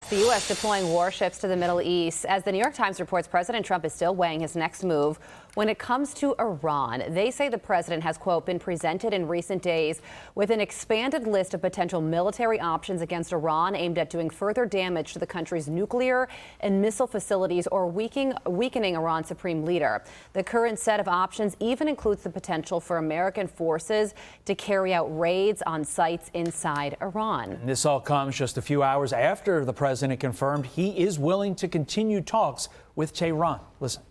The U.S. deploying warships to the Middle East. As the New York Times reports, President Trump is still weighing his next move when it comes to Iran. They say the president has, quote, been presented in recent days with an expanded list of potential military options against Iran aimed at doing further damage to the country's nuclear and missile facilities or weakening Iran's supreme leader. The current set of options even includes the potential for American forces to carry out raids on sites inside Iran. And this all comes just a few hours after the president confirmed he is willing to continue talks with Tehran. Listen.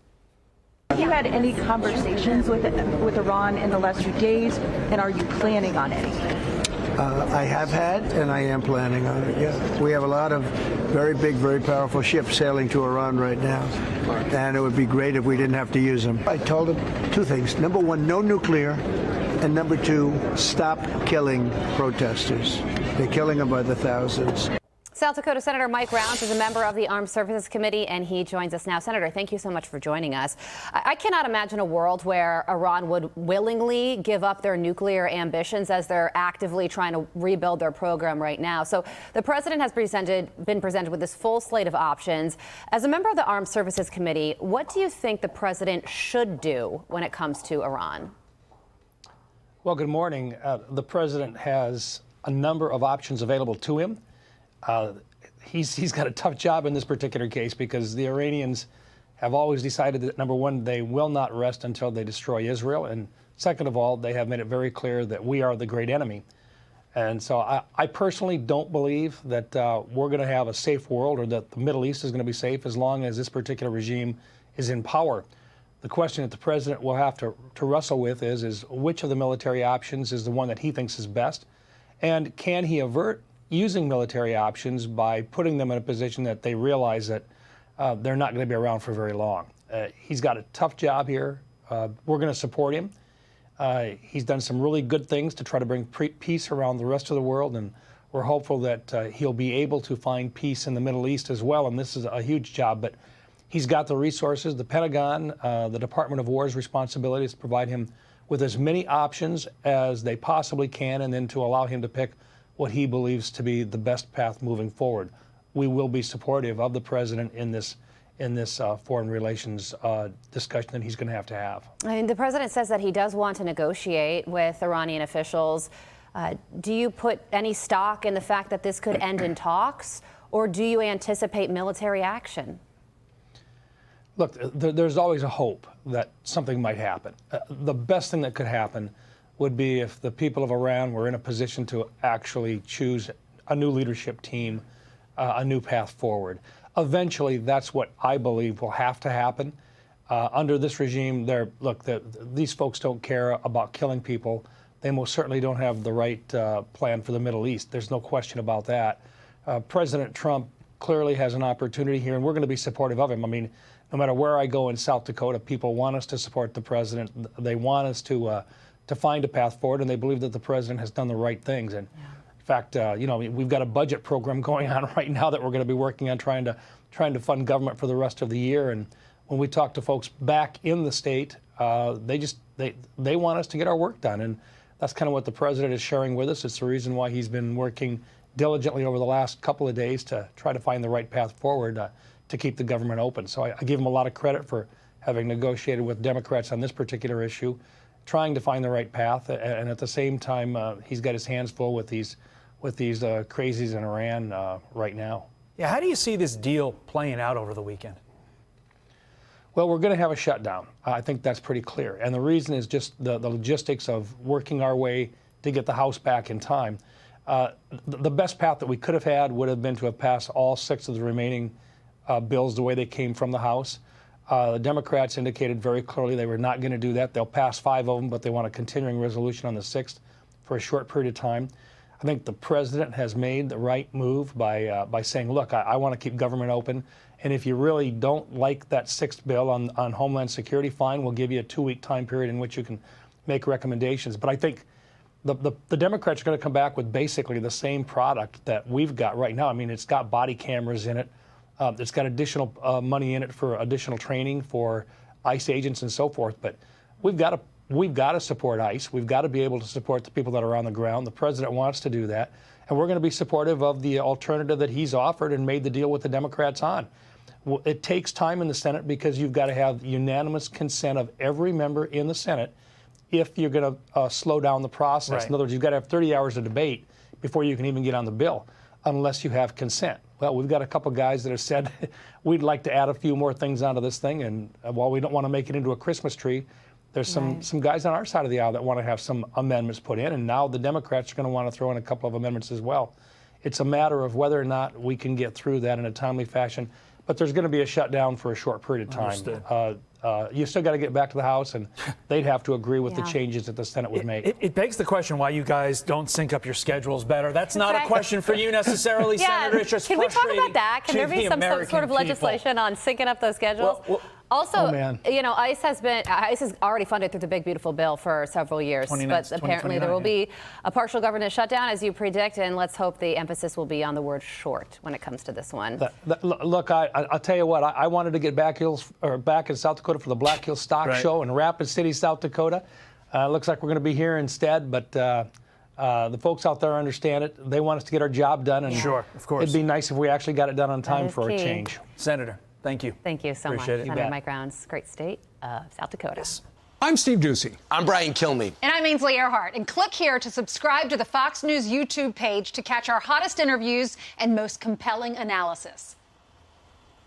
Have you had any conversations with Iran in the last few days, and are you planning on any? I have had, and I am planning on it, yeah. We have a lot of very big, very powerful ships sailing to Iran right now, and it would be great if we didn't have to use them. I told them two things. Number one, no nuclear, and number two, stop killing protesters. They're killing them by the thousands. South Dakota Senator Mike Rounds is a member of the Armed Services Committee, and he joins us now. Senator, thank you so much for joining us. I cannot imagine a world where Iran would willingly give up their nuclear ambitions as they're actively trying to rebuild their program right now. So the president has been presented with this full slate of options. As a member of the Armed Services Committee, what do you think the president should do when it comes to Iran? Well, good morning. The president has a number of options available to him. He's got a tough job in this particular case because the Iranians have always decided that, number one, they will not rest until they destroy Israel. And second of all, they have made it very clear that we are the great enemy. And so I personally don't believe that we're going to have a safe world or that the Middle East is going to be safe as long as this particular regime is in power. The question that the president will have to wrestle with is which of the military options is the one that he thinks is best, and can he avert using military options by putting them in a position that they realize that they're not going to be around for very long. He's got a tough job here. We're going to support him. He's done some really good things to try to bring peace around the rest of the world, and we're hopeful that he'll be able to find peace in the Middle East as well, and this is a huge job. But he's got the resources. The Pentagon, the Department of War's responsibility is to provide him with as many options as they possibly can, and then to allow him to pick what he believes to be the best path moving forward. We will be supportive of the president in this foreign relations discussion that he's going to have. I mean, the president says that he does want to negotiate with Iranian officials. Do you put any stock in the fact that this could end in talks, or do you anticipate military action? Look, there's always a hope that something might happen. The best thing that could happen would be if the people of Iran were in a position to actually choose a new leadership team, a new path forward. Eventually, that's what I believe will have to happen. Under this regime, these folks don't care about killing people. They most certainly don't have the right plan for the Middle East. There's no question about that. President Trump clearly has an opportunity here, and we're going to be supportive of him. I mean, no matter where I go in South Dakota, people want us to support the president. They want us to find a path forward, and they believe that the president has done the right things. And in fact, we've got a budget program going on right now that we're going to be working on trying to fund government for the rest of the year. And when we talk to folks back in the state, they want us to get our work done. And that's kind of what the president is sharing with us. It's the reason why he's been working diligently over the last couple of days to try to find the right path forward to keep the government open. So I give him a lot of credit for having negotiated with Democrats on this particular issue, trying to find the right path, and at the same time, he's got his hands full with these crazies in Iran right now. Yeah, how do you see this deal playing out over the weekend? Well, we're going to have a shutdown. I think that's pretty clear, and the reason is just the logistics of working our way to get the House back in time. The best path that we could have had would have been to have passed all 6 of the remaining bills the way they came from the House. The Democrats indicated very clearly they were not going to do that. They'll pass 5 of them, but they want a continuing resolution on the 6th for a short period of time. I think the president has made the right move by saying, look, I want to keep government open, and if you really don't like that 6th bill on Homeland Security, fine, we'll give you a 2-week time period in which you can make recommendations. But I think the Democrats are going to come back with basically the same product that we've got right now. I mean, it's got body cameras in it. It's got additional money in it for additional training for ICE agents and so forth. But we've got to support ICE. We've got to be able to support the people that are on the ground. The president wants to do that. and we're going to be supportive of the alternative that he's offered and made the deal with the Democrats on. Well, it takes time in the Senate because you've got to have unanimous consent of every member in the Senate if you're going to slow down the process. Right. In other words, you've got to have 30 hours of debate before you can even get on the bill, unless you have consent. Well, we've got a couple guys that have said we'd like to add a few more things onto this thing, and while we don't want to make it into a Christmas tree, there's some guys on our side of the aisle that want to have some amendments put in, and now the Democrats are going to want to throw in a couple of amendments as well. It's a matter of whether or not we can get through that in a timely fashion, but there's going to be a shutdown for a short period of time. Understood. You still got to get back to the House, and they'd have to agree with the changes that the Senate would make. It begs the question why you guys don't sync up your schedules better. That's not a question for you necessarily, Senator. It's just can we talk frustrating about that? Can there to be the some American sort of people. legislation on syncing up those schedules? Also, you know, ICE has already funded through the Big Beautiful Bill for several years, but apparently there will be a partial government shutdown, as you predict, and let's hope the emphasis will be on the word short when it comes to this one. Look, I'll tell you what, I wanted to get back in South Dakota for the Black Hills Stock Show in Rapid City, South Dakota. Looks like we're going to be here instead, but the folks out there understand it. They want us to get our job done, and sure, of course, it'd be nice if we actually got it done on time for a change. Senator, thank you. Thank you so much, Senator Mike Rounds, great state of South Dakota. Yes. I'm Steve Ducey. I'm Brian Kilmeade. And I'm Ainsley Earhart. And click here to subscribe to the Fox News YouTube page to catch our hottest interviews and most compelling analysis.